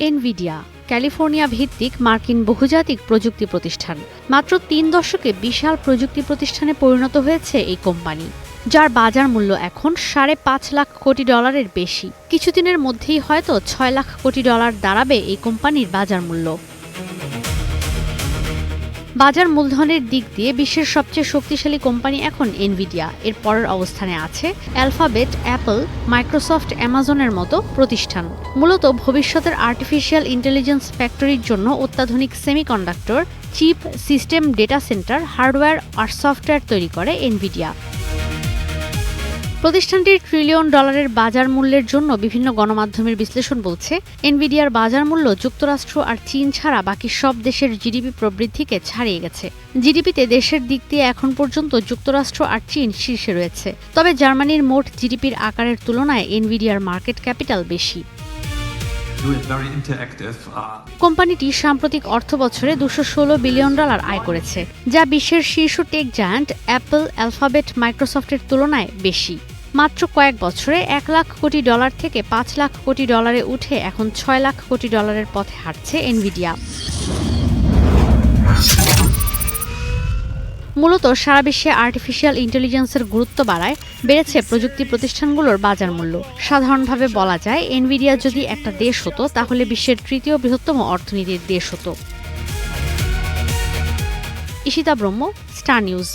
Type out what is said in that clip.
Nvidia California ভিত্তিক মার্কিন বহুজাতিক প্রযুক্তি প্রতিষ্ঠান। মাত্র ৩ দশকে বিশাল প্রযুক্তি প্রতিষ্ঠানে পরিণত হয়েছে এই কোম্পানি, যার বাজার মূল্য এখন $৫.৫ লাখ কোটি বেশি। কিছুদিনের মধ্যেই হয়তো $৬ লাখ কোটি দাঁড়াবে এই কোম্পানির বাজার মূল্য। বাজার মূলধনের দিক দিয়ে বিশ্বের সবচেয়ে শক্তিশালী কোম্পানি এখন এনভিডিয়া। এর পরের অবস্থানে আছে অ্যালফাবেট, অ্যাপল, মাইক্রোসফট, অ্যামাজনের মতো প্রতিষ্ঠান। মূলত ভবিষ্যতের আর্টিফিশিয়াল ইন্টেলিজেন্স ফ্যাক্টরির জন্য অত্যাধুনিক semiconductor, chip, system, data centre, hardware আর সফটওয়্যার তৈরি করে এনভিডিয়া। প্রতিষ্ঠানটির $1 ট্রিলিয়ন বাজার মূল্যের জন্য বিভিন্ন গণমাধ্যমের বিশ্লেষণ বলছে, এনভিডিয়ার বাজার মূল্য যুক্তরাষ্ট্র আর চীন ছাড়া বাকি সব দেশের জিডিপি প্রবৃদ্ধিকে ছাড়িয়ে গেছে। জিডিপিতে দেশের দিক দিয়ে এখন পর্যন্ত যুক্তরাষ্ট্র আর চীন শীর্ষে রয়েছে। তবে জার্মানির মোট জিডিপির আকারের তুলনায় এনভিডিয়ার মার্কেট ক্যাপিটাল বেশি। কোম্পানিটি সাম্প্রতিক অর্থবছরে $216 বিলিয়ন আয় করেছে, যা বিশ্বের শীর্ষ টেক জায়ান্ট অ্যাপল, অ্যালফাবেট, মাইক্রোসফটের তুলনায় বেশি। মাত্র কয়েক বছরে $1 লাখ কোটি থেকে $5 লাখ কোটি উঠে এখন $6 লাখ কোটি পথে হাঁটছে এনভিডিয়া। মূলত সারা বিশ্বে আর্টিফিশিয়াল ইন্টেলিজেন্সের গুরুত্ব বাড়ায় বেড়েছে প্রযুক্তি প্রতিষ্ঠানগুলোর বাজার মূল্য। সাধারণভাবে বলা যায়, এনভিডিয়া যদি একটা দেশ হতো তাহলে বিশ্বের ৩য় বৃহত্তম অর্থনীতির দেশ হতো। ঈশিতা ব্রহ্ম, স্টার নিউজ।